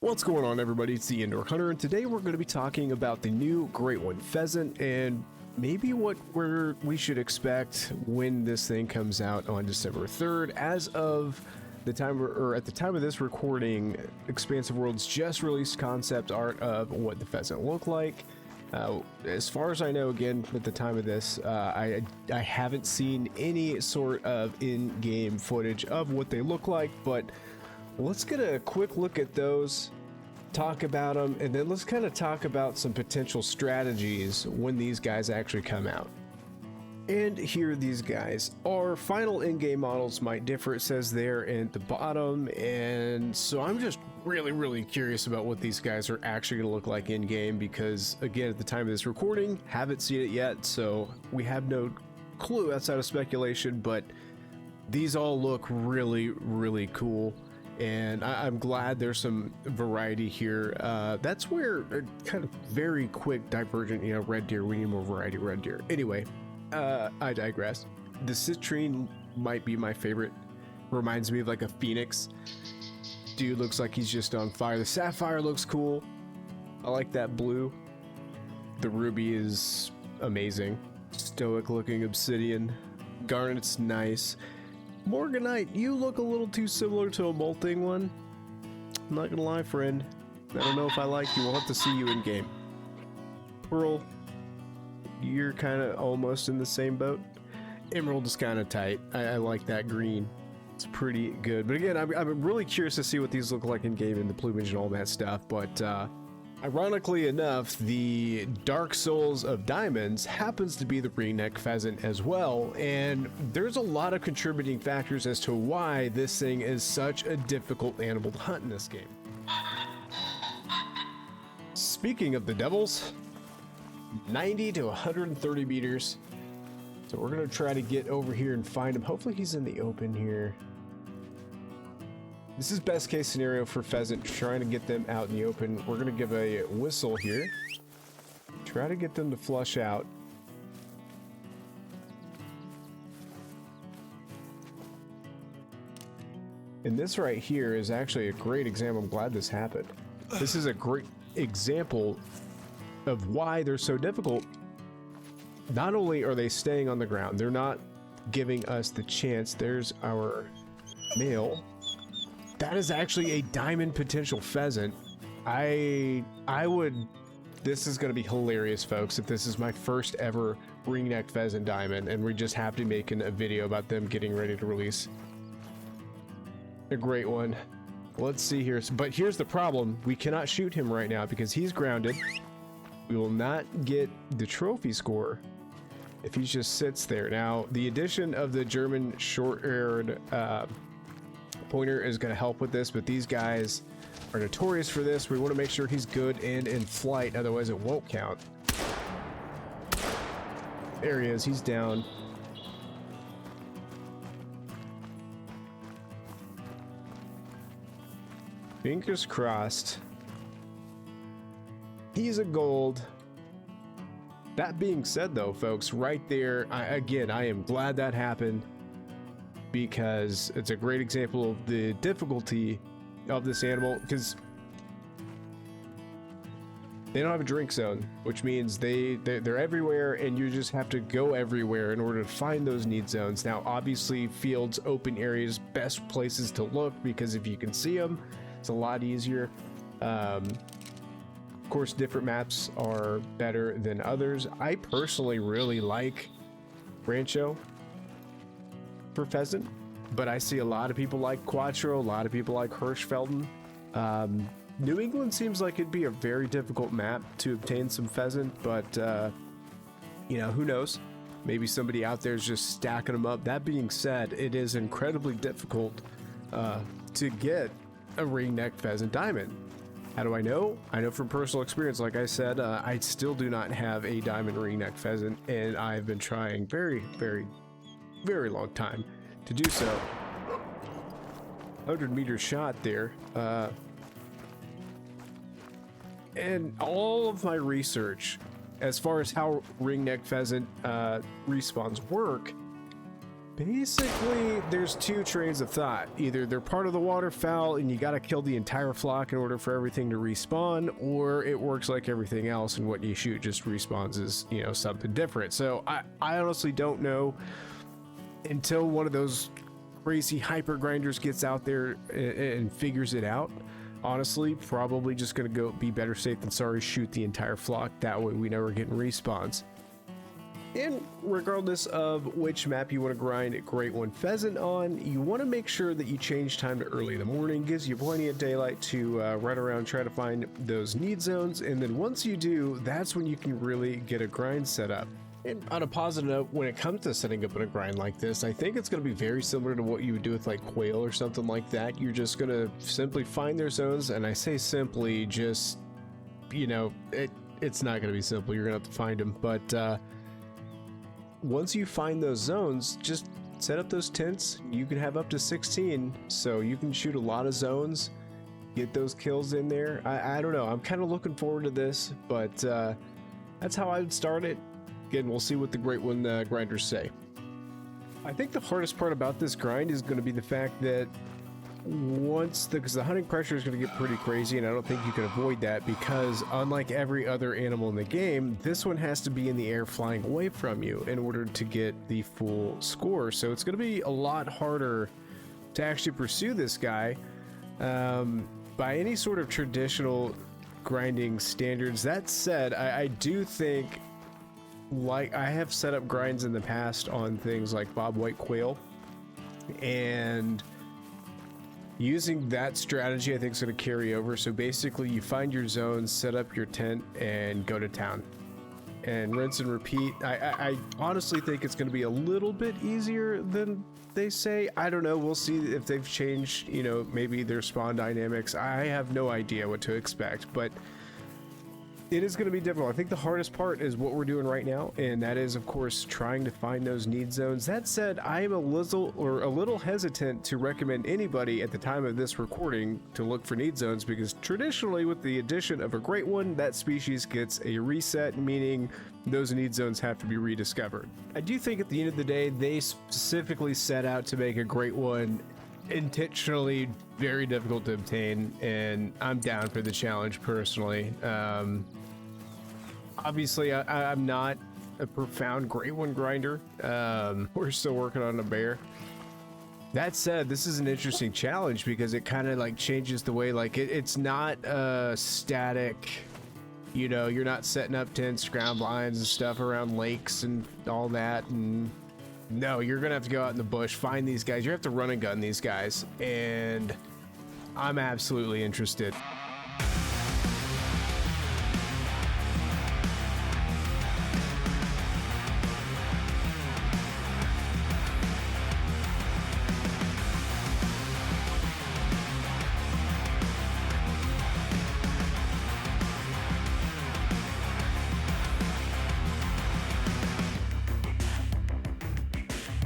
What's going on, everybody? It's the Indoor Hunter, and today we're going to be talking about the new great one pheasant and maybe what we should expect when this thing comes out on December 3rd. As of the time, or at the time of this recording, Expansive Worlds just released concept art of what the pheasant looked like. As far as I know, again, at the time of this, I haven't seen any sort of in-game footage of what they look like, but let's get a quick look at those, talk about them, and then let's kind of talk about some potential strategies when these guys actually come out. And here these guys are. Final in-game models might differ, it says there at the bottom, and so I'm just really curious about what these guys are actually going to look like in-game, because again, at the time of this recording, haven't seen it yet, so we have no clue outside of speculation, but these all look really cool. And I'm glad there's some variety here. That's where kind of very quick divergent, red deer, we need more variety, red deer. Anyway, I digress. The citrine might be my favorite. Reminds me of like a phoenix. Dude looks like he's just on fire. The sapphire looks cool. I like that blue. The ruby is amazing. Stoic looking obsidian. Garnet's nice. Morganite, you look a little too similar to a molting one. I'm not gonna lie, friend. I don't know if I like you. We'll have to see you in game. Pearl, you're kind of almost in the same boat. Emerald is kind of tight. I like that green. It's pretty good. But again, I'm really curious to see what these look like in game and the plumage and all that stuff. But ironically enough, the Dark Souls of Diamonds happens to be the ringneck pheasant as well, and there's a lot of contributing factors as to why this thing is such a difficult animal to hunt in this game. Speaking of the devils, 90 to 130 meters. So we're gonna try to get over here and find him. Hopefully he's in the open here. This is best case scenario for pheasant, trying to get them out in the open. We're gonna give a whistle here. Try to get them to flush out. And this right here is actually a great example. I'm glad this happened. This is a great example of why they're so difficult. Not only are they staying on the ground, they're not giving us the chance. There's our male. That is actually a diamond potential pheasant. I would, this is going to be hilarious, folks, if this is my first ever ringneck pheasant diamond and we just have to make a video about them getting ready to release. A great one. Let's see here. But here's the problem. We cannot shoot him right now because he's grounded. We will not get the trophy score if he just sits there. Now, the addition of the German short-haired pointer is going to help with this, but these guys are notorious for this. We want to make sure he's good and in flight, otherwise it won't count. There he is, he's down. Fingers crossed. He's a gold. That being said though, folks, right there, I am glad that happened, because it's a great example of the difficulty of this animal, because they don't have a drink zone, which means they're everywhere and you just have to go everywhere in order to find those need zones. Now obviously fields, open areas, best places to look, because if you can see them, it's a lot easier. Of course, different maps are better than others. I personally really like Rancho for pheasant, but I see a lot of people like Quattro, a lot of people like Hirschfelden. New England seems like it'd be a very difficult map to obtain some pheasant, but who knows? Maybe somebody out there is just stacking them up. That being said, it is incredibly difficult to get a ringneck pheasant diamond. How do I know? I know from personal experience. Like I said, I still do not have a diamond ringneck pheasant, and I've been trying very long time to do so. 100-meter shot there. And all of my research as far as how ringneck pheasant respawns work Basically, there's two trains of thought. Either they're part of the waterfowl and you gotta kill the entire flock in order for everything to respawn, or it works like everything else and what you shoot just respawns as, you know, something different. So I honestly don't know until one of those crazy hyper grinders gets out there and figures it out. Honestly, probably just gonna go be better safe than sorry, shoot the entire flock. That way we know we're getting respawns. And regardless of which map you want to grind Great One Pheasant on, you want to make sure that you change time to early in the morning. Gives you plenty of daylight to run around, try to find those need zones, and then once you do, that's when you can really get a grind set up. And on a positive note, when it comes to setting up a grind like this, I think it's going to be very similar to what you would do with like quail or something like that. You're just going to simply find their zones, and I say simply, just, you know, it's not going to be simple. You're going to have to find them, but once you find those zones, just set up those tents. You can have up to 16, so you can shoot a lot of zones, get those kills in there. I don't know. I'm kind of looking forward to this, but that's how I would start it. Again, we'll see what the Great One grinders say. I think the hardest part about this grind is going to be the fact that because the hunting pressure is going to get pretty crazy, and I don't think you can avoid that, because unlike every other animal in the game, this one has to be in the air flying away from you in order to get the full score. So it's going to be a lot harder to actually pursue this guy by any sort of traditional grinding standards. That said, I do think, like, I have set up grinds in the past on things like bobwhite quail, and using that strategy I think is going to carry over. So basically you find your zones, set up your tent, and go to town and rinse and repeat. I honestly think it's going to be a little bit easier than they say. I don't know, we'll see if they've changed, you know, maybe their spawn dynamics. I have no idea what to expect, but it is going to be difficult. I think the hardest part is what we're doing right now, and that is, of course, trying to find those need zones. That said, I am a little hesitant to recommend anybody at the time of this recording to look for need zones, because traditionally, with the addition of a Great One, that species gets a reset, meaning those need zones have to be rediscovered. I do think at the end of the day, they specifically set out to make a Great One intentionally very difficult to obtain, and I'm down for the challenge personally. Obviously, I'm not a profound Great One grinder. We're still working on a bear. That said, this is an interesting challenge because it kind of like changes the way, like it's not static. You know, you're not setting up tents, ground blinds and stuff around lakes and all that. And no, you're gonna have to go out in the bush, find these guys. You have to run and gun these guys, and I'm absolutely interested.